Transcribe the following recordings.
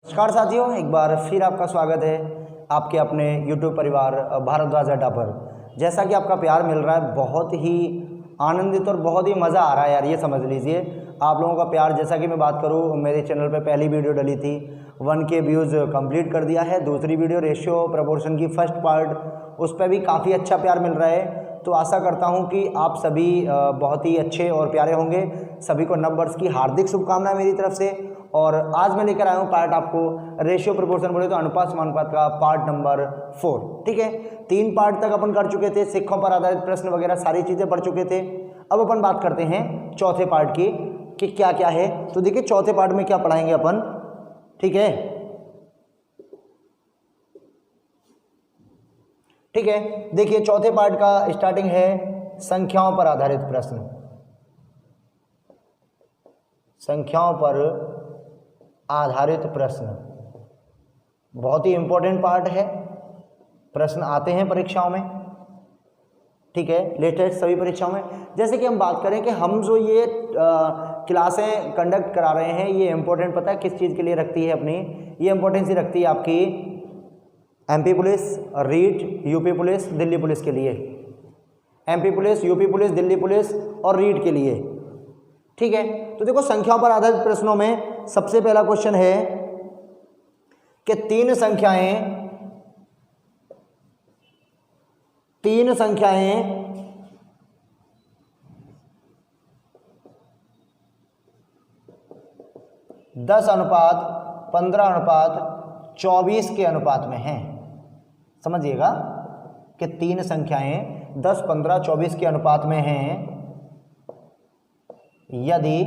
नमस्कार साथियों, एक बार फिर आपका स्वागत है आपके अपने YouTube परिवार भारद्वाज अड्डा पर। जैसा कि आपका प्यार मिल रहा है, बहुत ही आनंदित और बहुत ही मज़ा आ रहा है यार, ये समझ लीजिए। आप लोगों का प्यार, जैसा कि मैं बात करूँ, मेरे चैनल पे पहली वीडियो डली थी, 1K व्यूज़ कंप्लीट कर दिया है। दूसरी वीडियो रेशियो प्रपोर्शन की फर्स्ट पार्ट, उस पर भी काफ़ी अच्छा प्यार मिल रहा है। तो आशा करता हूं कि आप सभी बहुत ही अच्छे और प्यारे होंगे। सभी को नंबर्स की हार्दिक शुभकामनाएं मेरी तरफ से। और आज मैं लेकर आया हूं पार्ट आपको रेशियो प्रोपोर्शन बोले तो अनुपात समानुपात का पार्ट नंबर 4। ठीक है, 3 पार्ट तक अपन कर चुके थे, सिक्कों पर आधारित प्रश्न वगैरह सारी चीज़ें पढ़ चुके थे। अब अपन बात करते हैं चौथे पार्ट की कि क्या क्या है। तो देखिए चौथे पार्ट में क्या पढ़ाएंगे अपन। ठीक है, ठीक है, देखिए चौथे पार्ट का स्टार्टिंग है संख्याओं पर आधारित प्रश्न। संख्याओं पर आधारित प्रश्न बहुत ही इंपॉर्टेंट पार्ट है। प्रश्न आते हैं परीक्षाओं में, ठीक है, लेटेस्ट सभी परीक्षाओं में। जैसे कि हम बात करें कि हम जो ये क्लासें कंडक्ट करा रहे हैं, ये इंपॉर्टेंट पता है किस चीज़ के लिए रखती है अपनी? ये इंपॉर्टेंस ही रखती है आपकी MP police, REET, UP police, Delhi police के लिए। MP police, UP police, Delhi police और रीट के लिए। ठीक है, तो देखो संख्याओं पर आधारित प्रश्नों में सबसे पहला क्वेश्चन है कि तीन संख्याएं 10:15:24 के अनुपात में हैं। समझिएगा कि तीन संख्याएं 10, 15, 24 के अनुपात में हैं। यदि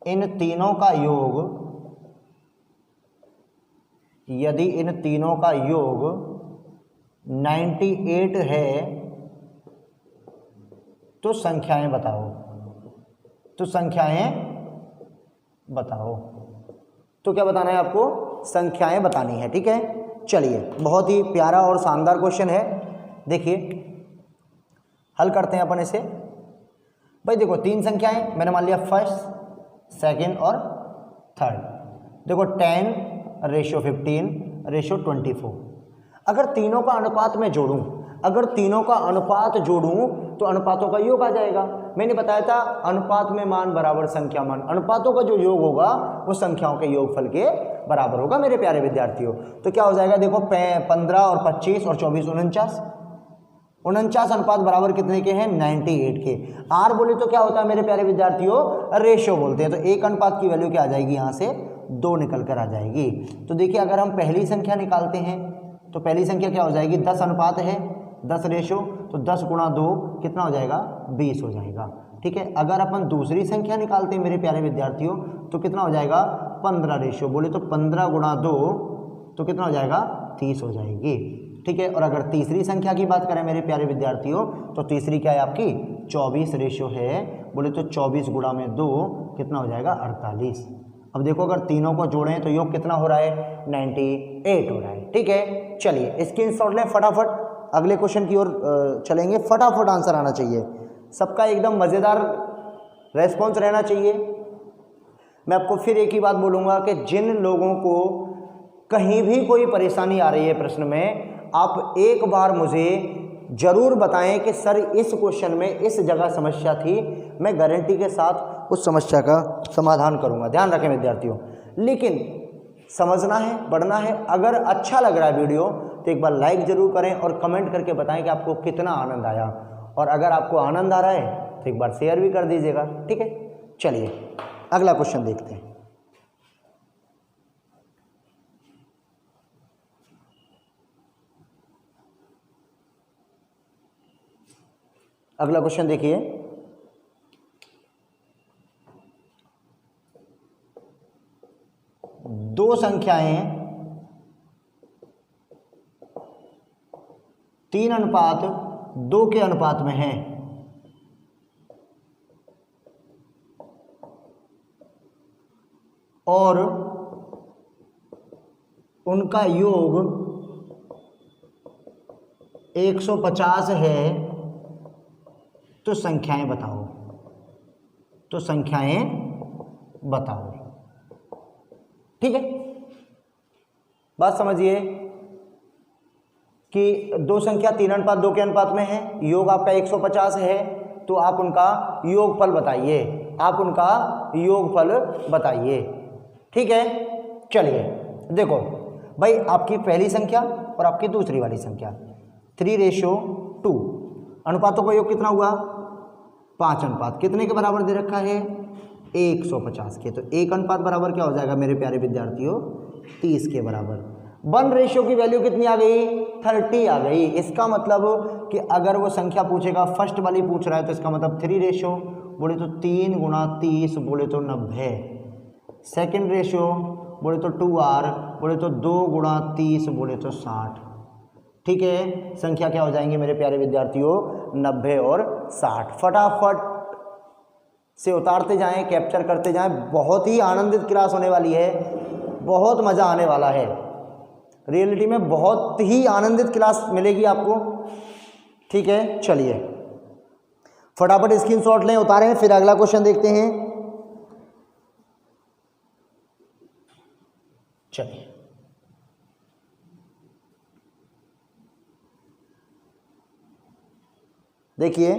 इन तीनों का योग 98 है तो संख्याएं बताओ। तो क्या बताना है आपको? संख्याएं बतानी है। ठीक है, चलिए, बहुत ही प्यारा और शानदार क्वेश्चन है। देखिए हल करते हैं अपन इसे। भाई देखो तीन संख्याएं मैंने मान लिया, फर्स्ट, सेकंड और थर्ड। देखो 10:15:24। अगर तीनों का अनुपात में जोड़ूं, तो अनुपातों का योग आ जाएगा। मैंने बताया था अनुपात में मान बराबर संख्या मान, अनुपातों का जो योग होगा वो संख्याओं के योगफल के बराबर होगा मेरे प्यारे विद्यार्थियों। तो क्या हो जाएगा? देखो 15 और 25 और 24 49 अनुपात बराबर कितने के हैं? 98 के। आर बोले तो क्या होता है मेरे प्यारे विद्यार्थियों? रेशियो बोलते हैं। तो एक अनुपात की वैल्यू क्या आ जाएगी? यहाँ से 2 निकल कर आ जाएगी। तो देखिए अगर हम पहली संख्या निकालते हैं तो पहली संख्या क्या हो जाएगी? 10 अनुपात है, 10 रेशियो, तो 10 गुणा 2 कितना हो जाएगा? 20 हो जाएगा। ठीक है, अगर अपन दूसरी संख्या निकालते हैं मेरे प्यारे विद्यार्थियों तो कितना हो जाएगा? 15 रेशियो, बोले तो 15 गुणा 2 तो कितना हो जाएगा? 30 हो जाएगी। ठीक है, और अगर तीसरी संख्या की बात करें मेरे प्यारे विद्यार्थियों तो तीसरी क्या है आपकी? 24 रेशियो है, बोले तो 24 गुणा में 2 कितना हो जाएगा? 48। अब देखो अगर तीनों को जोड़ें तो योग कितना हो रहा है? 98 हो रहा है। ठीक है, चलिए स्क्रीनशॉट लें फटाफट, अगले क्वेश्चन की ओर चलेंगे। फटाफट आंसर आना चाहिए, सबका एकदम मज़ेदार रेस्पॉन्स रहना चाहिए। मैं आपको फिर एक ही बात बोलूँगा कि जिन लोगों को कहीं भी कोई परेशानी आ रही है प्रश्न में, आप एक बार मुझे ज़रूर बताएं कि सर इस क्वेश्चन में इस जगह समस्या थी, मैं गारंटी के साथ उस समस्या का समाधान करूंगा। ध्यान रखें विद्यार्थियों, लेकिन समझना है, पढ़ना है। अगर अच्छा लग रहा है वीडियो तो एक बार लाइक ज़रूर करें और कमेंट करके बताएं कि आपको कितना आनंद आया। और अगर आपको आनंद आ रहा है तो एक बार शेयर भी कर दीजिएगा। ठीक है, चलिए अगला क्वेश्चन देखते हैं। अगला क्वेश्चन देखिए, दो संख्याएं 3:2 के अनुपात में हैं। और उनका योग 150 है तो संख्याएं बताओ। ठीक है, बात समझिए कि दो संख्या 3:2 के अनुपात में है, योग आपका 150 है, तो आप उनका योगफल बताइए, आप उनका योगफल बताइए। ठीक है, चलिए देखो भाई, आपकी पहली संख्या और आपकी दूसरी वाली संख्या 3:2, अनुपातों का योग कितना हुआ 5 अनुपात कितने के बराबर दे रखा है 150 के, तो 1 अनुपात बराबर क्या हो जाएगा मेरे प्यारे विद्यार्थियों 30 के बराबर। 1 की वैल्यू कितनी आ गई 30 आ गई। इसका मतलब कि अगर वो संख्या पूछेगा फर्स्ट वाली पूछ रहा है तो इसका मतलब 3 बोले तो 3 × 30 बोले तो 90, सेकेंड रेशियो बोले तो 2r बोले तो 2 × 30 बोले तो 60। ठीक है, संख्या क्या हो जाएंगे मेरे प्यारे विद्यार्थियों 90 और 60। फटाफट से उतारते जाएं, कैप्चर करते जाएं, बहुत ही आनंदित क्लास होने वाली है, बहुत मज़ा आने वाला है, रियलिटी में बहुत ही आनंदित क्लास मिलेगी आपको। ठीक है, चलिए फटाफट स्क्रीनशॉट लें, उतारें, फिर अगला क्वेश्चन देखते हैं। चलिए देखिए,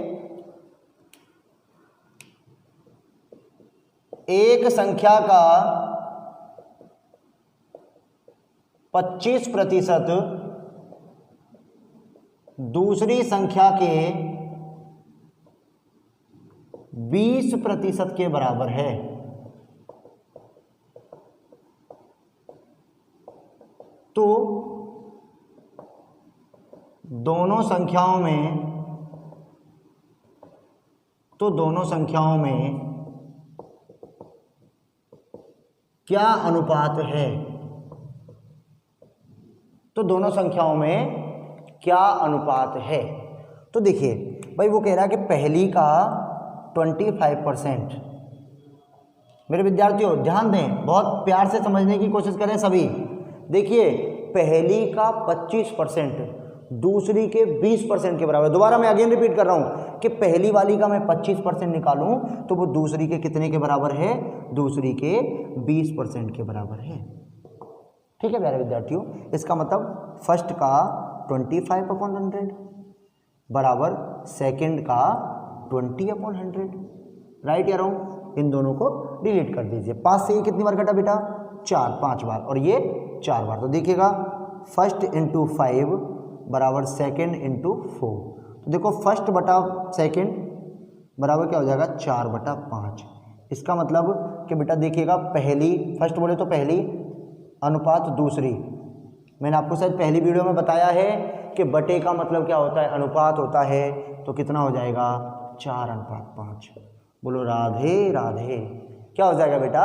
एक संख्या का 25% दूसरी संख्या के 20% के बराबर है, तो दोनों संख्याओं में क्या अनुपात है, तो दोनों संख्याओं में क्या अनुपात है। तो देखिए भाई, वो कह रहा है कि पहली का 25%। मेरे विद्यार्थियों ध्यान दें, बहुत प्यार से समझने की कोशिश करें सभी। देखिए, पहली का 25% दूसरी के 20% के बराबर। दोबारा मैं अगेन रिपीट कर रहा हूं कि पहली वाली का मैं 25% निकालूं तो वो दूसरी के कितने के बराबर है, दूसरी के 20% के बराबर है। ठीक है प्यारे विद्यार्थियों, इसका मतलब फर्स्ट का 25/100 बराबर सेकंड का 20/100। राइट या रॉन्ग, इन दोनों को डिलीट कर दीजिए। 5 से ये कितनी बार कटा बेटा 4, 5 बार, और ये 4 बार। तो देखिएगा फर्स्ट इंटू 5 बराबर सेकंड इंटू 4। तो देखो फर्स्ट बटा सेकंड बराबर क्या हो जाएगा 4/5। इसका मतलब कि बेटा देखिएगा, पहली फर्स्ट बोले तो पहली अनुपात दूसरी। मैंने आपको शायद पहली वीडियो में बताया है कि बटे का मतलब क्या होता है, अनुपात होता है। तो कितना हो जाएगा 4:5। बोलो राधे राधे। क्या हो जाएगा बेटा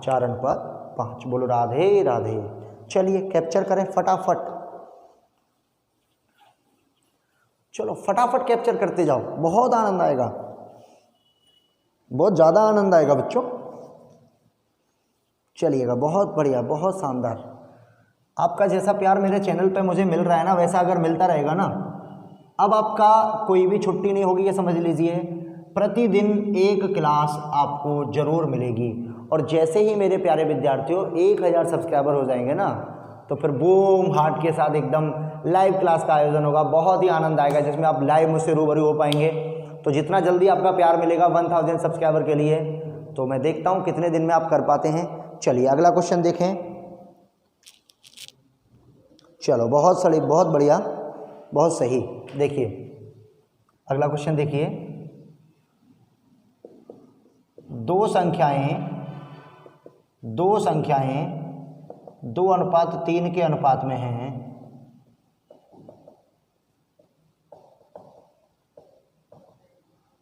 4:5। बोलो राधे राधे। चलिए कैप्चर करें फटाफट, चलो फटाफट कैप्चर करते जाओ, बहुत आनंद आएगा, बहुत ज़्यादा आनंद आएगा बच्चों। चलिएगा, बहुत बढ़िया, बहुत शानदार। आपका जैसा प्यार मेरे चैनल पे मुझे मिल रहा है ना, वैसा अगर मिलता रहेगा ना, अब आपका कोई भी छुट्टी नहीं होगी, ये समझ लीजिए। प्रतिदिन एक क्लास आपको ज़रूर मिलेगी। और जैसे ही मेरे प्यारे विद्यार्थियों 1000 सब्सक्राइबर हो जाएंगे ना, तो फिर बूम हार्ट के साथ एकदम लाइव क्लास का आयोजन होगा। बहुत ही आनंद आएगा, जिसमें आप लाइव मुझसे रूबरू हो पाएंगे। तो जितना जल्दी आपका प्यार मिलेगा 1000 सब्सक्राइबर के लिए, तो मैं देखता हूँ कितने दिन में आप कर पाते हैं। चलिए अगला क्वेश्चन देखें। चलो बहुत सही, बहुत बढ़िया, बहुत सही। देखिए अगला क्वेश्चन देखिए, दो संख्याएं 2:3 के अनुपात में हैं।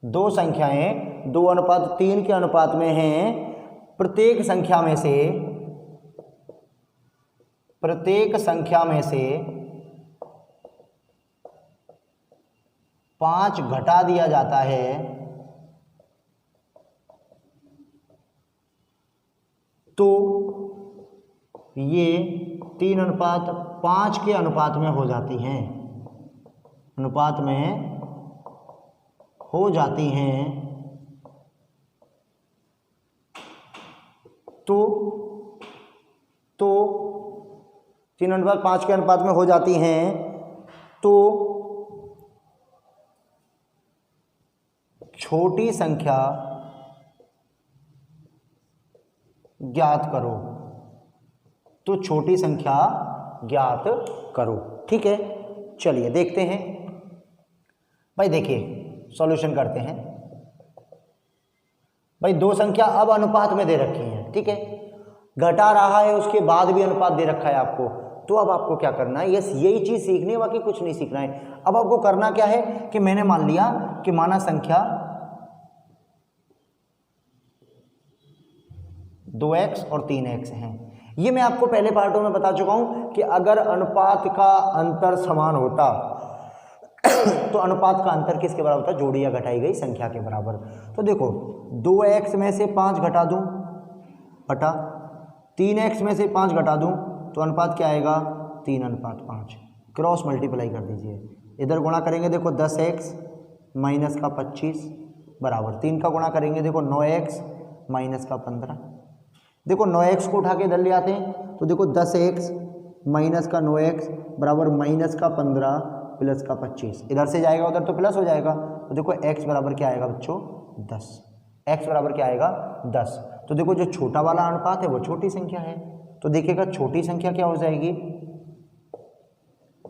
दो संख्याएं 2:3 के अनुपात में हैं। प्रत्येक संख्या में से 5 घटा दिया जाता है, तो ये 3:5 के अनुपात में हो जाती हैं, तो तो 3:5 के अनुपात में हो जाती हैं, तो छोटी संख्या ज्ञात करो, तो छोटी संख्या ज्ञात करो। ठीक है, चलिए देखते हैं भाई। देखिए सॉल्यूशन करते हैं भाई। दो संख्या अब अनुपात में दे रखी हैं, ठीक है, घटा रहा है, उसके बाद भी अनुपात दे रखा है आपको। तो अब आपको क्या करना है, यही चीज सीखनी है, बाकी कुछ नहीं सीखना है। अब आपको करना क्या है कि मैंने मान लिया कि माना संख्या 2x और 3x हैं। ये मैं आपको पहले पार्टों में बता चुका हूं कि अगर अनुपात का अंतर समान होता तो अनुपात का अंतर किसके बराबर होता, जोड़ी या घटाई गई संख्या के बराबर। तो देखो 2x में से 5 घटा दूं बटा 3x में से 5 घटा दूं तो अनुपात क्या आएगा, 3:5। क्रॉस मल्टीप्लाई कर दीजिए, इधर गुणा करेंगे देखो 10x माइनस का 25 बराबर 3 का गुणा करेंगे देखो 9x माइनस का 15। देखो 9x को उठा के इधर ले आते हैं तो देखो 10x माइनस का 9x बराबर माइनस का 15 प्लस का 25। इधर से जाएगा उधर तो प्लस हो जाएगा। तो देखो x बराबर क्या आएगा बच्चों, 10। x बराबर क्या आएगा, 10। तो देखो जो छोटा वाला अनुपात है वो छोटी संख्या है, तो देखिएगा छोटी संख्या क्या हो जाएगी।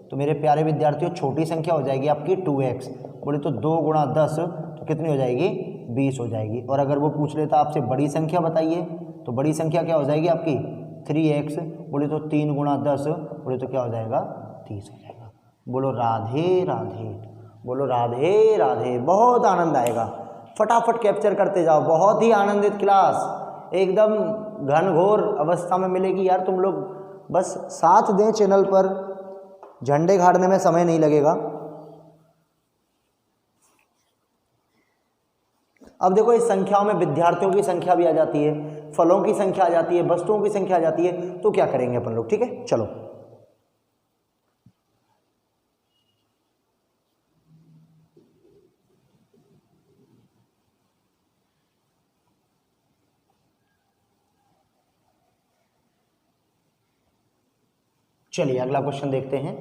तो मेरे प्यारे विद्यार्थियों छोटी संख्या हो जाएगी आपकी 2x। बोले तो 2 गुणा 10 तो कितनी हो जाएगी, 20 हो जाएगी। और अगर वो पूछ लेता आपसे बड़ी संख्या बताइए तो बड़ी संख्या क्या हो जाएगी आपकी 3x। बोले तो 3 गुणा 10 बोले तो क्या हो जाएगा, 30 हो जाएगा। बोलो राधे राधे, बोलो राधे राधे। बहुत आनंद आएगा, फटाफट कैप्चर करते जाओ। बहुत ही आनंदित क्लास, एकदम घनघोर अवस्था में मिलेगी यार। तुम लोग बस साथ दें चैनल पर, झंडे गाड़ने में समय नहीं लगेगा। अब देखो इस संख्याओं में विद्यार्थियों की संख्या भी आ जाती है, फलों की संख्या आ जाती है, वस्तुओं की संख्या आ जाती है। तो क्या करेंगे अपन लोग, ठीक है चलो। चलिए अगला क्वेश्चन देखते हैं।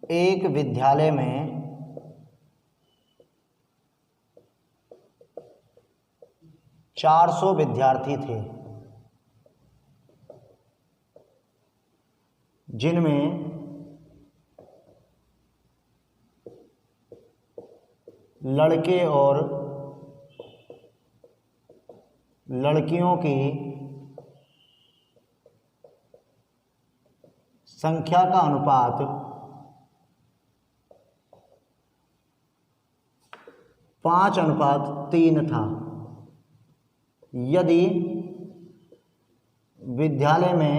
एक विद्यालय में 400 विद्यार्थी थे, जिनमें लड़के और लड़कियों की संख्या का अनुपात 5:3 था। यदि विद्यालय में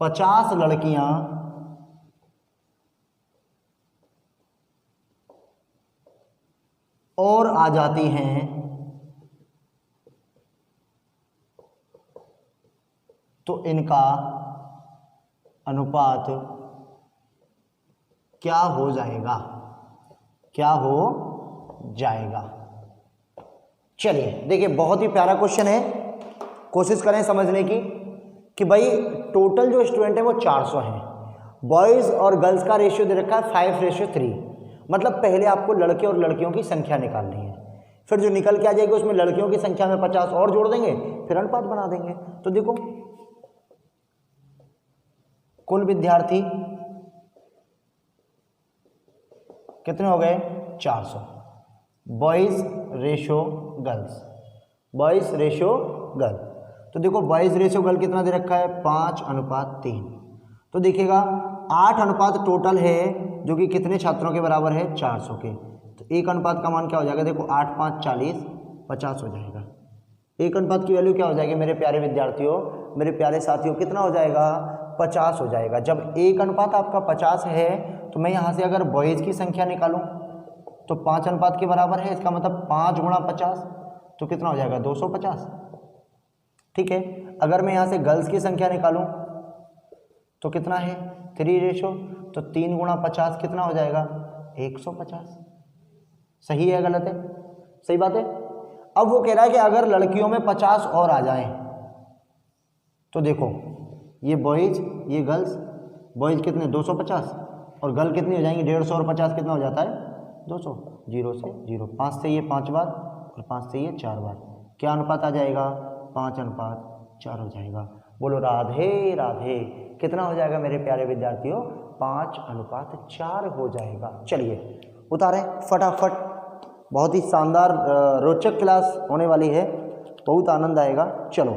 50 लड़कियां और आ जाती हैं तो इनका अनुपात क्या हो जाएगा, क्या हो जाएगा। चलिए देखिए बहुत ही प्यारा क्वेश्चन है, कोशिश करें समझने की कि भाई टोटल जो स्टूडेंट है वो 400 हैं। बॉयज़ और गर्ल्स का रेशियो दे रखा है 5:3। मतलब पहले आपको लड़के और लड़कियों की संख्या निकालनी है, फिर जो निकल के आ जाएगी उसमें लड़कियों की संख्या में 50 और जोड़ देंगे, फिर अनुपात बना देंगे। तो देखो कुल विद्यार्थी कितने हो गए, 400। Boys ratio girls, boys ratio girl. तो देखो बॉयज़ रेशो गर्ल कितना दे रखा है, 5:3। तो देखिएगा 8 अनुपात टोटल है जो कि कितने छात्रों के बराबर है, 400 के। तो एक अनुपात का मान क्या हो जाएगा, देखो 8 5 40, 50 हो जाएगा। एक अनुपात की वैल्यू क्या हो जाएगी मेरे प्यारे विद्यार्थियों, मेरे प्यारे साथियों, कितना हो जाएगा, 50 हो जाएगा। जब एक अनुपात आपका 50 है तो मैं यहाँ से अगर बॉयज़ की संख्या निकालूं तो 5 अनुपात के बराबर है, इसका मतलब 5 गुणा 50 तो कितना हो जाएगा, 250। ठीक है, अगर मैं यहाँ से गर्ल्स की संख्या निकालूं तो कितना है, 3 रेशो, तो 3 गुणा 50 कितना हो जाएगा, 150। सही है गलत है? सही बात है। अब वो कह रहा है कि अगर लड़कियों में 50 और आ जाएं, तो देखो ये बॉयज ये गर्ल्स, बॉयज कितने 250 और गर्ल कितनी हो जाएंगी 150 और 50 कितना हो जाता है 200। 0 से 0, 5 से ये 5 बार और 5 से ये 4 बार, क्या अनुपात आ जाएगा 5:4 हो जाएगा। बोलो राधे राधे। कितना हो जाएगा मेरे प्यारे विद्यार्थियों 5:4 हो जाएगा। चलिए उतारें फटाफट। बहुत ही शानदार रोचक क्लास होने वाली है, बहुत आनंद आएगा। चलो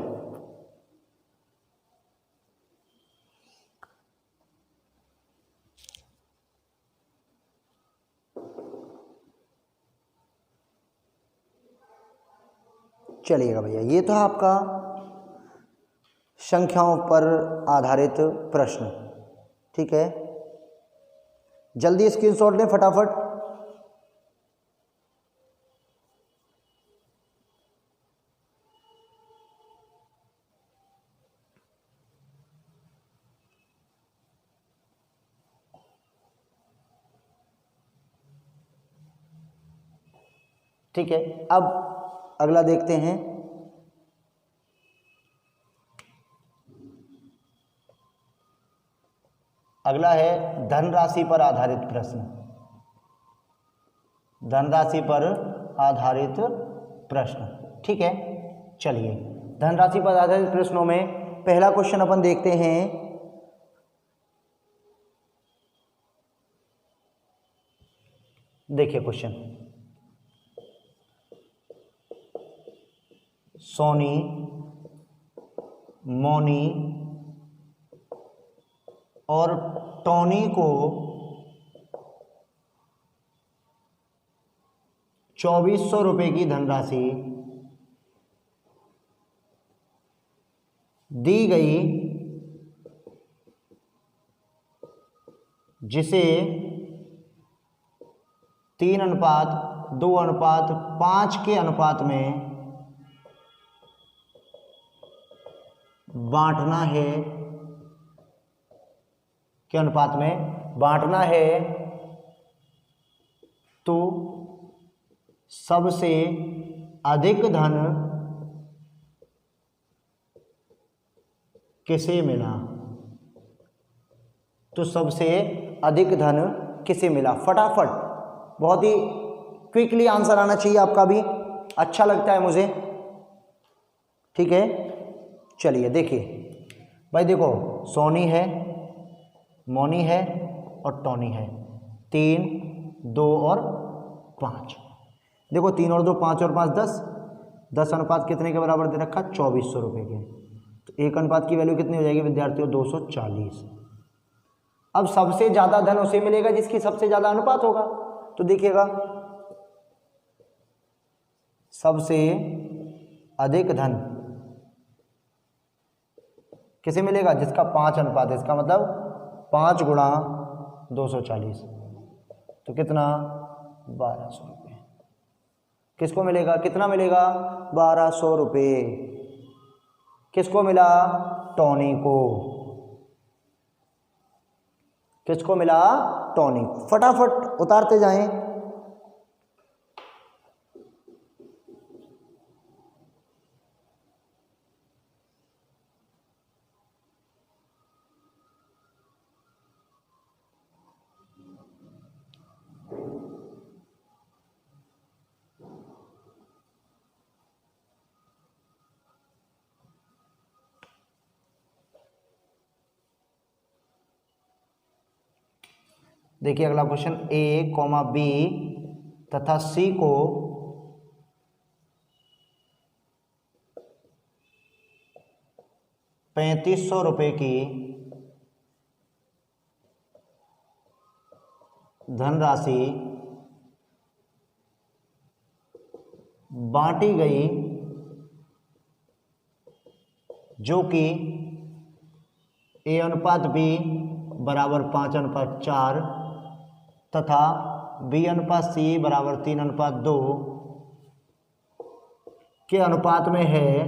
चलिएगा भैया, ये तो आपका संख्याओं पर आधारित प्रश्न, ठीक है। जल्दी स्क्रीनशॉट लें फटाफट। ठीक है, अब अगला देखते हैं। अगला है धनराशि पर आधारित प्रश्न। धनराशि पर आधारित प्रश्न, ठीक है। चलिए धनराशि पर आधारित प्रश्नों में पहला क्वेश्चन अपन देखते हैं। देखिए क्वेश्चन, सोनी, मोनी और टोनी को 2400 रुपये की धनराशि दी गई, जिसे 3:2:5 के अनुपात में बांटना है। के अनुपात में बांटना है, तो सबसे अधिक धन किसे मिला? तो सबसे अधिक धन किसे मिला? फटाफट, बहुत ही क्विकली आंसर आना चाहिए आपका भी, अच्छा लगता है मुझे, ठीक है। चलिए देखिए भाई, देखो सोनी है, मोनी है और टोनी है, 3, 2 और 5। देखो 3 और 2 5 और 5 10, 10 अनुपात कितने के बराबर दे रखा? 2400 रुपये के। तो एक अनुपात की वैल्यू कितनी हो जाएगी विद्यार्थियों? 240। अब सबसे ज़्यादा धन उसे मिलेगा जिसकी सबसे ज़्यादा अनुपात होगा। तो देखिएगा सबसे अधिक धन किसे मिलेगा? जिसका 5 अनुपात है। इसका मतलब 5 गुणा 240, तो कितना? 1200 रुपये। किसको मिलेगा? कितना मिलेगा? 1200 रुपये। किसको मिला? टोनी को। किसको मिला? टोनी को। फटाफट उतारते जाएं। देखिए अगला क्वेश्चन, ए, बी तथा सी को 3500 रुपये की धनराशि बांटी गई, जो कि A/B बराबर 5:4 तथा B/C बराबर 3:2 के अनुपात में है,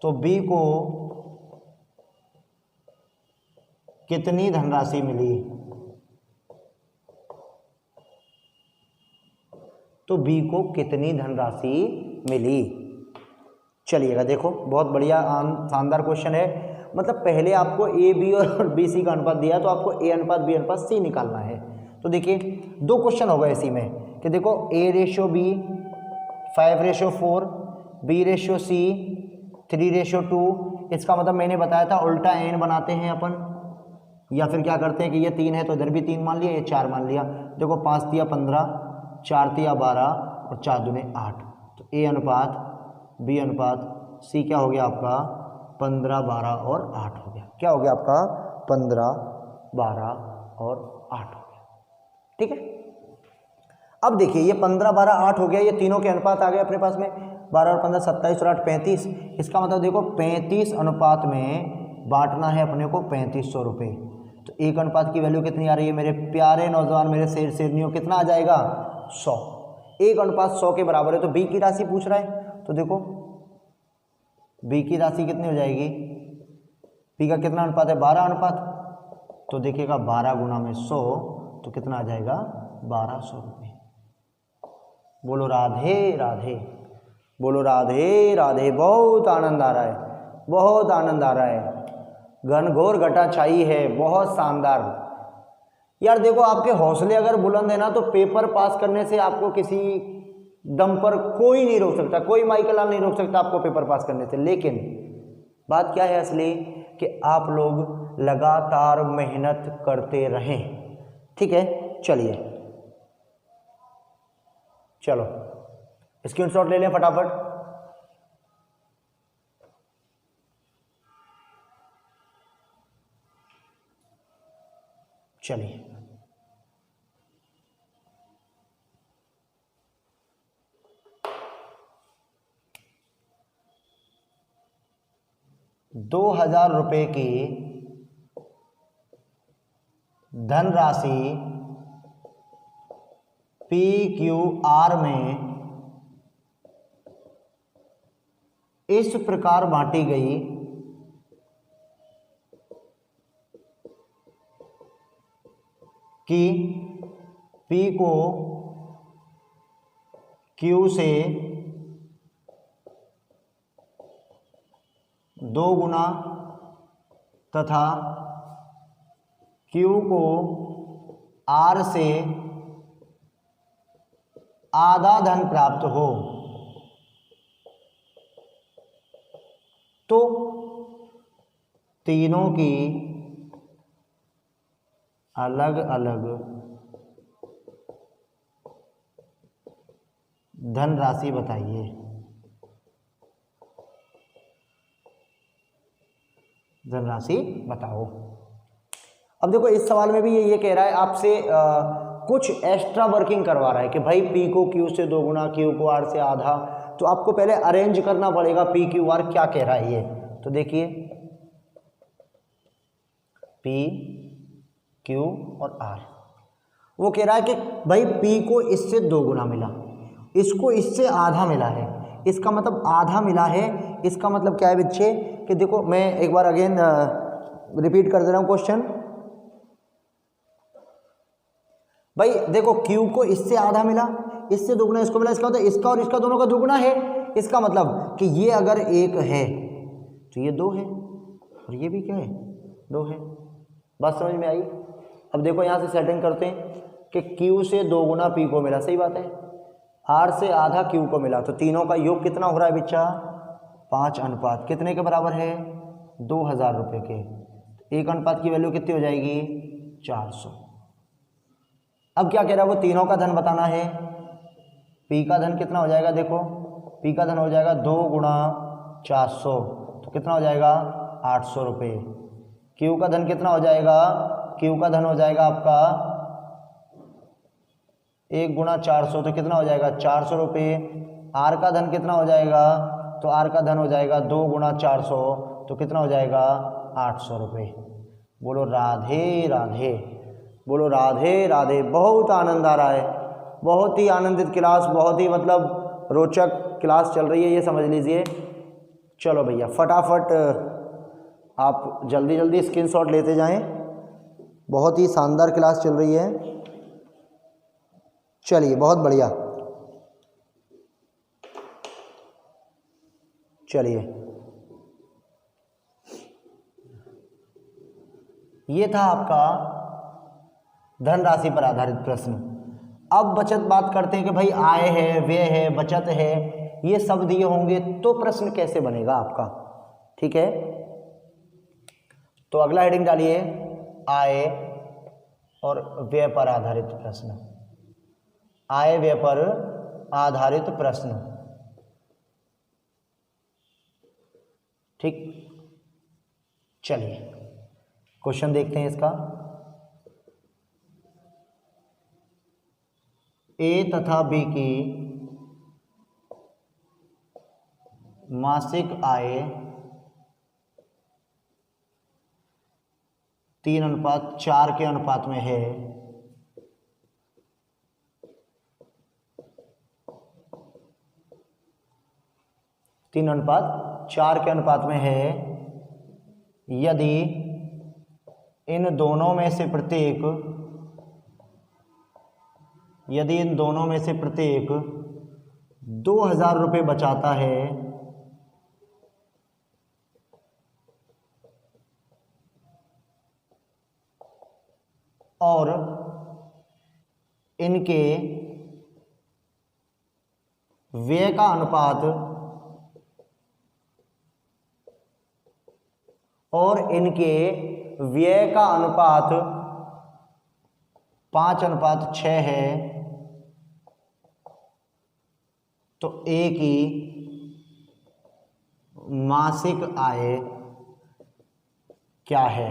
तो B को कितनी धनराशि मिली, तो बी को कितनी धनराशि मिली। चलिएगा देखो, बहुत बढ़िया शानदार क्वेश्चन है। मतलब पहले आपको ए बी और बी सी का अनुपात दिया, तो आपको ए अनुपात बी अनुपात सी निकालना है। तो देखिए 2 क्वेश्चन हो गए इसी में कि देखो A/B 5/4, B/C 3/2। इसका मतलब मैंने बताया था उल्टा n बनाते हैं अपन, या फिर क्या करते हैं कि ये 3 है तो इधर भी 3 मान लिया, ये 4 मान लिया। देखो 5 तिया 15, 4 तिया 12 और 4 दूने 8। तो A अनुपात B अनुपात C क्या हो गया आपका 15, 12 और 8 हो गया। क्या हो गया आपका 15, 12 और 8 हो गया। ठीक है, अब देखिए ये 15, 12, 8 हो गया, ये तीनों के अनुपात आ गए अपने पास में। 12 और 15 27 और 8 35। इसका मतलब देखो 35 अनुपात में बांटना है अपने को 3500 रुपये। तो एक अनुपात की वैल्यू कितनी आ रही है मेरे प्यारे नौजवान, मेरे शेर शेरनियों, कितना आ जाएगा 100। 1 अनुपात 100 के बराबर है। तो बी की राशि पूछ रहा है, तो देखो बी की राशि कितनी हो जाएगी, बी का कितना अनुपात है 12 अनुपात। तो देखिएगा 12 गुना में 100 तो कितना आ जाएगा 1200 रुपये। बोलो राधे राधे, बोलो राधे राधे। बहुत आनंद आ रहा है, बहुत आनंद आ रहा है, घनघोर घटा छाई है, बहुत शानदार। यार देखो आपके हौसले अगर बुलंद है ना, तो पेपर पास करने से आपको किसी दम पर कोई नहीं रोक सकता, कोई माइकल लाल नहीं रोक सकता आपको पेपर पास करने से। लेकिन बात क्या है असली, कि आप लोग लगातार मेहनत करते रहें। ठीक है, चलिए चलो स्क्रीनशॉट ले लें फटाफट। चलिए ₹2000 की धनराशि PQR में इस प्रकार बांटी गई कि P को Q से 2 गुना तथा Q को R से आधा धन प्राप्त हो। तो तीनों की अलग अलग धनराशि बताइए। धनराशि बताओ। अब देखो इस सवाल में भी ये कह रहा है आपसे कुछ एक्स्ट्रा वर्किंग करवा रहा है कि भाई P को Q से 2 गुना, Q को R से आधा। तो आपको पहले अरेंज करना पड़ेगा PQR क्या कह रहा है ये। तो देखिए P Q और R, वो कह रहा है कि भाई P को इससे 2 गुना मिला, इसको इससे आधा मिला है। इसका मतलब आधा मिला है, इसका मतलब क्या है बच्चे कि देखो मैं एक बार अगेन रिपीट कर दे रहा हूँ क्वेश्चन। भाई देखो Q को इससे आधा मिला, इससे दुगना इसको मिला, इसका मतलब इसका और इसका दोनों का दुगना है। इसका मतलब कि ये अगर 1 है तो ये 2 है, और ये भी क्या है 2 है। बात समझ में आई। अब देखो यहाँ से सेटिंग करते हैं कि Q से 2 गुना P को मिला, सही बात है। R से आधा Q को मिला, तो तीनों का योग कितना हो रहा है बच्चा 5 अनुपात कितने के बराबर है 2000 रुपये के। एक अनुपात की वैल्यू कितनी हो जाएगी 400। अब क्या कह रहा है वो तीनों का धन बताना है। P का धन कितना हो जाएगा, देखो P का धन हो जाएगा 2 गुना 400, तो कितना हो जाएगा 800 रुपये। Q का धन कितना हो जाएगा, Q का धन हो जाएगा आपका 1 गुना 400, तो कितना हो जाएगा 400 रुपये। R का धन कितना हो जाएगा, तो R का धन हो जाएगा 2 गुना 400, तो कितना हो जाएगा 800 रुपये। बोलो राधे राधे, बोलो राधे राधे। बहुत आनंद आ रहा है, बहुत ही आनंदित क्लास, बहुत ही मतलब रोचक क्लास चल रही है, ये समझ लीजिए। चलो भैया फटाफट आप जल्दी जल्दी स्क्रीनशॉट लेते जाएं बहुत ही शानदार क्लास चल रही है। चलिए बहुत बढ़िया। चलिए ये था आपका धनराशि पर आधारित प्रश्न। अब बचत बात करते हैं कि भाई आय है, व्यय है, बचत है, ये सब दिए होंगे तो प्रश्न कैसे बनेगा आपका। ठीक है, तो अगला हेडिंग डालिए आय और व्यय पर आधारित प्रश्न। आय व्यय पर आधारित प्रश्न। ठीक, चलिए क्वेश्चन देखते हैं इसका। ए तथा बी की मासिक आय 3:4 के अनुपात में है। तीन अनुपात 4 के अनुपात में है यदि इन दोनों में से प्रत्येक 2000 रुपये बचाता है और इनके व्यय का अनुपात 5:6 है, तो ए की मासिक आय क्या है।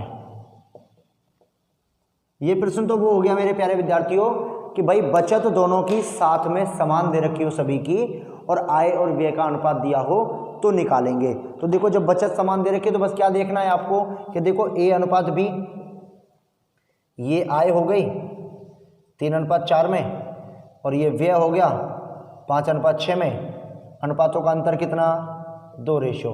ये प्रश्न तो वो हो गया मेरे प्यारे विद्यार्थियों कि भाई बचत दोनों की साथ में समान दे रखी हो सभी की और आय और व्यय का अनुपात दिया हो तो निकालेंगे। तो देखो जब बचत समान दे रखी है तो बस क्या देखना है आपको कि देखो ए अनुपात बी, ये आय हो गई 3:4 में और ये व्यय हो गया 5:6 में। अनुपातों का अंतर कितना 2 रेशो।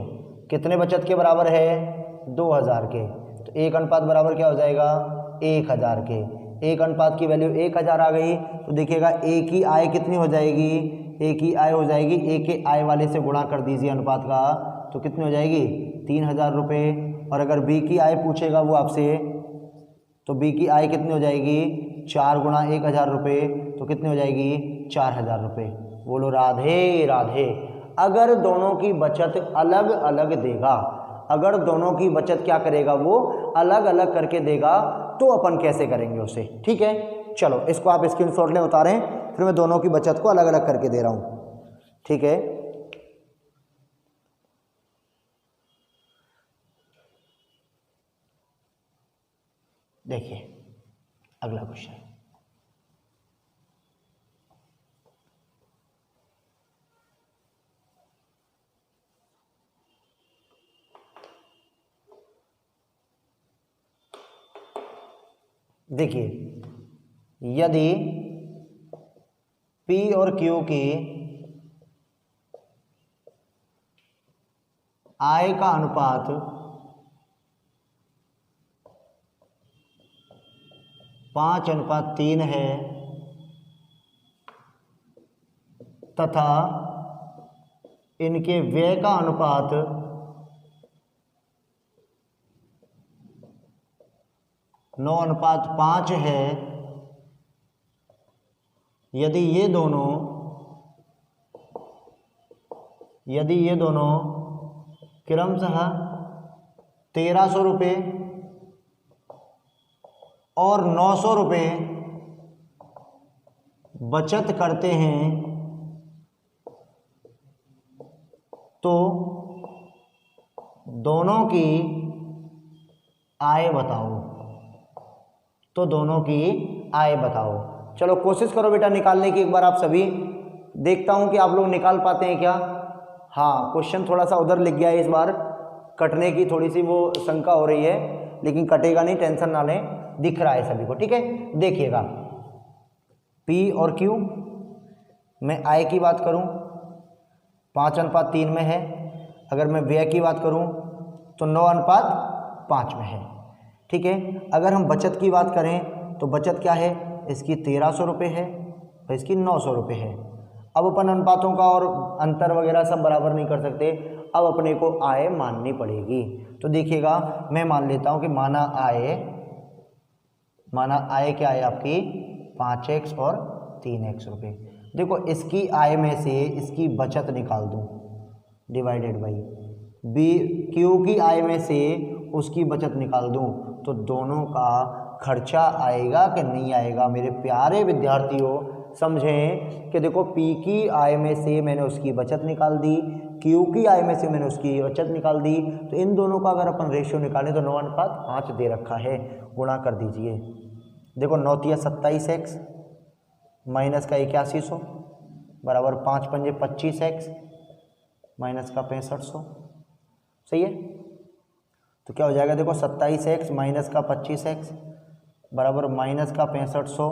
कितने बचत के बराबर है 2000 के, तो एक अनुपात बराबर क्या हो जाएगा 1000 के। एक अनुपात की वैल्यू 1000 आ गई तो देखिएगा ए की आय कितनी हो जाएगी, ए की आय हो जाएगी ए के आय वाले से गुणा कर दीजिए अनुपात का, तो कितनी हो जाएगी 3000 रुपये। और अगर बी की आय पूछेगा वो आपसे तो बी की आय कितनी हो जाएगी 4 × 1000 रुपये, तो कितनी हो जाएगी 4000 रुपये। बोलो राधे राधे। अगर दोनों की बचत अलग अलग देगा, अगर दोनों की बचत क्या करेगा वो अलग अलग करके देगा तो अपन कैसे करेंगे उसे। ठीक है, चलो इसको आप स्क्रीनशॉट लें, उतारें, फिर मैं दोनों की बचत को अलग अलग करके दे रहा हूं। ठीक है, देखिए अगला क्वेश्चन। देखिए यदि P और Q की आय का अनुपात 5:3 है तथा इनके व्यय का अनुपात 9:5 है, यदि ये दोनों क्रमशः 1300 रुपये और 900 रुपये बचत करते हैं तो दोनों की आय बताओ। चलो कोशिश करो बेटा निकालने की एक बार आप सभी, देखता हूं कि आप लोग निकाल पाते हैं क्या। हाँ, क्वेश्चन थोड़ा सा उधर लिख गया है, इस बार कटने की थोड़ी सी वो शंका हो रही है, लेकिन कटेगा नहीं, टेंशन ना लें, दिख रहा है सभी को। ठीक है, देखिएगा P और Q, मैं आय की बात करूं 5:3 में है, अगर मैं व्यय की बात करूं तो 9:5 में है। ठीक है। अगर हम बचत की बात करें तो बचत क्या है, इसकी 1300 रुपये है और इसकी 900 रुपये है। अब अपन अनुपातों का और अंतर वगैरह सब बराबर नहीं कर सकते, अब अपने को आय माननी पड़ेगी। तो देखिएगा मैं मान लेता हूँ कि माना आय क्या है आपकी 5x और 3x रुपये। देखो इसकी आय में से इसकी बचत निकाल दूँ डिवाइडेड बाई बी, क्यू की आय में से उसकी बचत निकाल दूँ तो दोनों का खर्चा आएगा कि नहीं आएगा। मेरे प्यारे विद्यार्थियों समझें कि देखो P की आय में से मैंने उसकी बचत निकाल दी, Q की आय में से मैंने उसकी बचत निकाल दी, तो इन दोनों का अगर अपन रेशियो निकालें तो 9:5 दे रखा है, गुणा कर दीजिए। देखो 9 तिया 27x माइनस का 8100 बराबर 5 पंजे 25x माइनस का 6500, सही है। तो क्या हो जाएगा, देखो 27x माइनस का 25x बराबर माइनस का 6500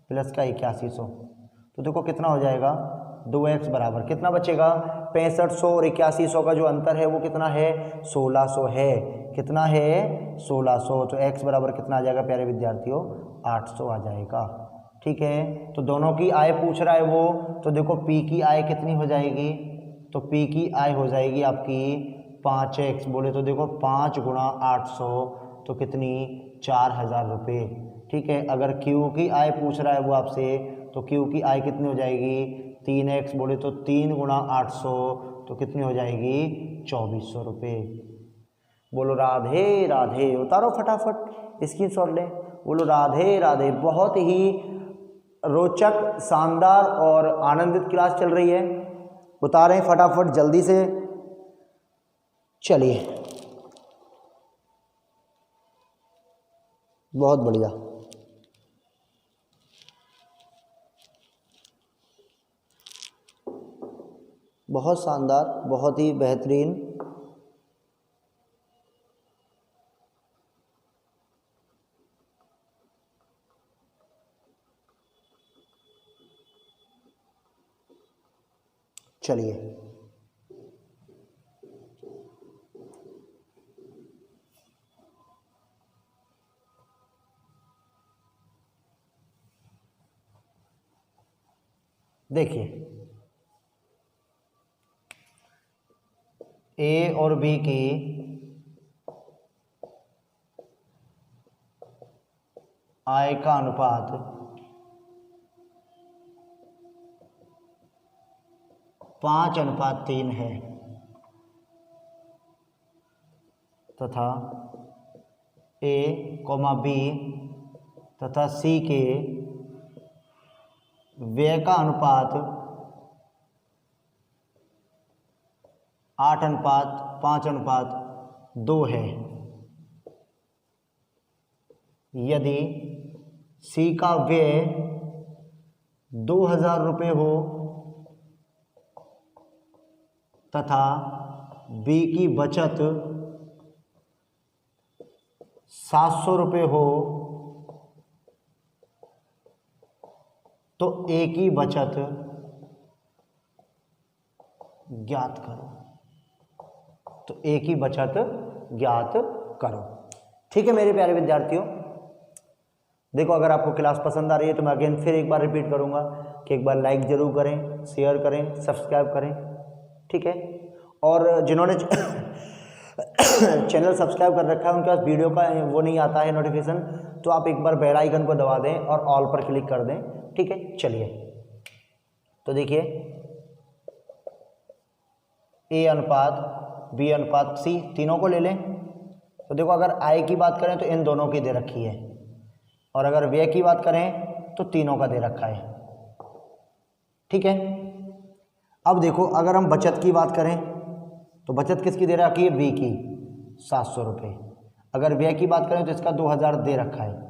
प्लस का 8100। तो देखो कितना हो जाएगा, 2x बराबर कितना बचेगा, 6500 और 8100 का जो अंतर है वो कितना है, 1600 है। कितना है, 1600। तो x बराबर कितना आ जाएगा प्यारे विद्यार्थियों, 800 आ जाएगा। ठीक है, तो दोनों की आय पूछ रहा है वो, तो देखो P की आय कितनी हो जाएगी, तो P की आय हो जाएगी आपकी 5x, बोले तो देखो 5 गुणा 800 तो कितनी, 4000 रुपये। ठीक है, अगर Q की आय पूछ रहा है वो आपसे, तो Q की आय कितनी हो जाएगी, 3x, बोले तो 3 गुणा 800 तो कितनी हो जाएगी, 2400 रुपये। बोलो राधे राधे, उतारो फटाफट स्क्रीनशॉट लें, बोलो राधे राधे। बहुत ही रोचक, शानदार और आनंदित क्लास चल रही है, उतारें फटाफट जल्दी से। चलिए बहुत बढ़िया, बहुत शानदार, बहुत ही बेहतरीन। चलिए देखिए, ए और बी की आय का अनुपात 5:3 है तथा ए कॉमा बी तथा सी के व्यय का अनुपात 8:5:2 है। यदि सी का व्यय 2000 रुपये हो तथा बी की बचत 700 रुपये हो तो ए की बचत ज्ञात करो। तो ए की बचत ज्ञात करो। ठीक है मेरे प्यारे विद्यार्थियों, देखो अगर आपको क्लास पसंद आ रही है तो मैं अगेन फिर एक बार रिपीट करूंगा कि एक बार लाइक जरूर करें, शेयर करें, सब्सक्राइब करें। ठीक है, और जिन्होंने चैनल सब्सक्राइब कर रखा है उनके पास वीडियो का वो नहीं आता है नोटिफिकेशन, तो आप एक बार बेल आइकन को दबा दें और ऑल पर क्लिक कर दें। ठीक है, चलिए तो देखिए ए अनुपात बी अनुपात सी तीनों को ले लें। तो देखो अगर आय की बात करें तो इन दोनों की दे रखी है, और अगर व्यय की बात करें तो तीनों का दे रखा है। ठीक है, अब देखो अगर हम बचत की बात करें तो बचत किसकी दे रखी है, बी की 700 रुपये। अगर व्यय की बात करें तो इसका 2000 दे रखा है।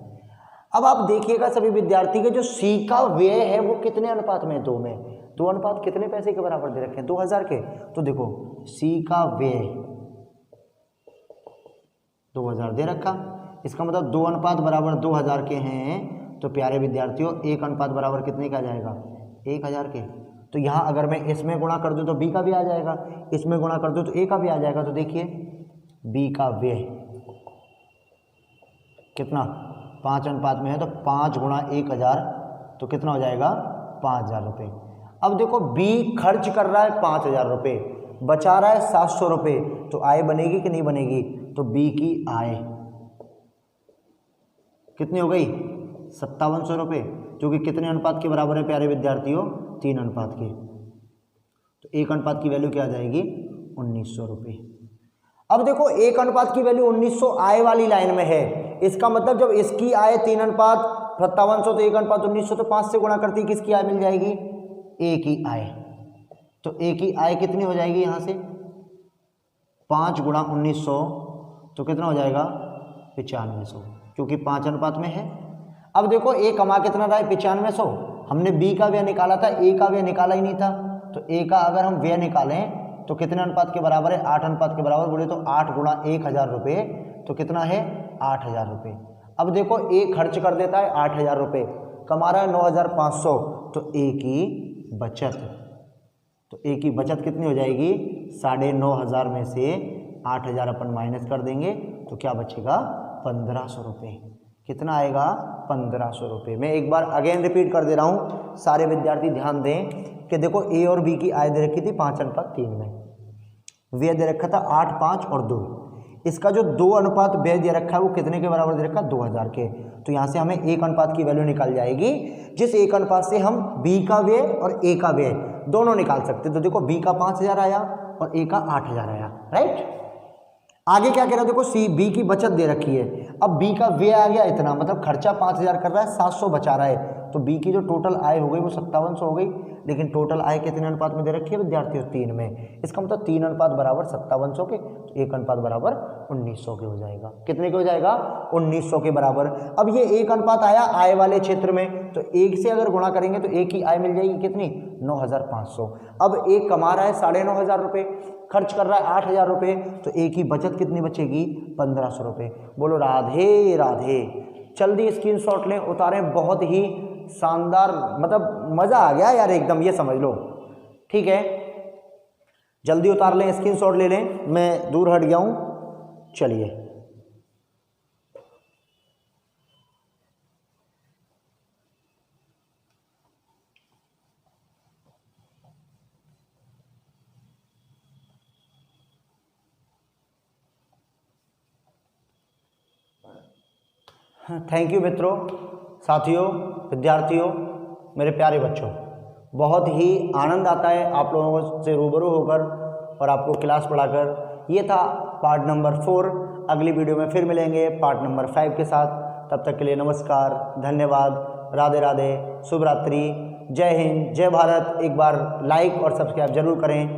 अब आप देखिएगा सभी विद्यार्थी के जो सी का व्यय है वो कितने अनुपात में, 2 में। 2 अनुपात कितने पैसे के बराबर दे रखे हैं, 2000 के। तो देखो सी का व्यय 2000 दे रखा, इसका मतलब 2 अनुपात बराबर 2000 के हैं। तो प्यारे विद्यार्थियों 1 अनुपात बराबर कितने का जाएगा, 1000 के। तो यहाँ अगर मैं इसमें गुणा कर दूँ तो बी का भी आ जाएगा, इसमें गुणा कर दूँ तो ए का भी आ जाएगा। तो देखिए बी का व्यय कितना 5 अनुपात में है, तो 5 गुणा 1000 तो कितना हो जाएगा 5000 रुपये। अब देखो बी खर्च कर रहा है 5000 रुपये, बचा रहा है 700 रुपये, तो आय बनेगी कि नहीं बनेगी? तो बी की आय कितनी हो गई 5700 रुपये, जो कि कितने अनुपात के बराबर है प्यारे विद्यार्थियों? 3 अनुपात के। तो 1 अनुपात की वैल्यू क्या आ जाएगी 1900 रुपये। अब देखो 1 अनुपात की वैल्यू 1900 आय वाली लाइन में है, इसका मतलब जब इसकी आय 3 अनुपात 5700 तो 1 अनुपात 1900, तो 5 से गुणा करती किसकी आय मिल जाएगी? ए की आय। तो ए की आय कितनी हो जाएगी यहाँ से 5 गुणा 1900 तो कितना हो जाएगा 9500, क्योंकि 5 अनुपात में है। अब देखो ए कमा कितना रहा है 9500, हमने बी का व्यय निकाला था, ए का व्यय निकाला ही नहीं था, तो ए का अगर हम व्यय निकालें तो कितने अनुपात के बराबर है? 8 अनुपात के बराबर। बोले तो 8 गुणा 1000 रुपये तो कितना है 8000 रुपये। अब देखो ए खर्च कर देता है 8000 रुपये, कमा रहा है 9500, तो ए की बचत, तो ए की बचत कितनी हो जाएगी 9500 में से 8000 अपन माइनस कर देंगे तो क्या बचेगा 1500 रुपये। कितना आएगा 1500 रुपये। मैं एक बार अगेन रिपीट कर दे रहा हूँ, सारे विद्यार्थी ध्यान दें कि देखो ए और बी की आय दे रखी थी 5 अनुपात 3 में, व्यय दे रखा था 8, 5 और 2। इसका जो 2 अनुपात व्यय दे रखा है वो कितने के बराबर दे रखा है 2000 के। तो यहाँ से हमें 1 अनुपात की वैल्यू निकाल जाएगी, जिस 1 अनुपात से हम बी का व्यय और ए का व्यय दोनों निकाल सकते। तो देखो बी का 5000 आया और ए का 8000 आया, राइट। आगे क्या कह रहा है देखो सी बी की बचत दे रखी है, अब बी का व्यय आ गया इतना, मतलब खर्चा 5000 कर रहा है 700 बचा रहा है, तो बी की जो टोटल आय हो गई वो 5700 हो गई। लेकिन टोटल आय कितने अनुपात में दे रखी है विद्यार्थियों 3 में, इसका मतलब 3 अनुपात बराबर 5700 के, तो 1 अनुपात बराबर 1900 के हो जाएगा। कितने के हो जाएगा 1900 के बराबर। अब ये 1 अनुपात आया आय वाले क्षेत्र में, तो 1 से अगर गुणा करेंगे तो 1 की आय मिल जाएगी कितनी 9500। अब 1 कमा रहा है 9500 रुपये, खर्च कर रहा है 8000 रुपये, तो 1 की बचत कितनी बचेगी 1500 रुपये। बोलो राधे राधे। जल्दी स्क्रीनशॉट लें, उतारें, बहुत ही शानदार, मतलब मज़ा आ गया यार एकदम, ये समझ लो, ठीक है। जल्दी उतार लें, स्क्रीनशॉट ले लें, मैं दूर हट गया हूँ। चलिए थैंक यू मित्रों, साथियों, विद्यार्थियों, मेरे प्यारे बच्चों, बहुत ही आनंद आता है आप लोगों से रूबरू होकर और आपको क्लास पढ़ाकर। ये था पार्ट नंबर 4। अगली वीडियो में फिर मिलेंगे पार्ट नंबर 5 के साथ। तब तक के लिए नमस्कार, धन्यवाद, राधे राधे, शुभ रात्रि, जय हिंद, जय भारत। एक बार लाइक और सब्सक्राइब जरूर करें।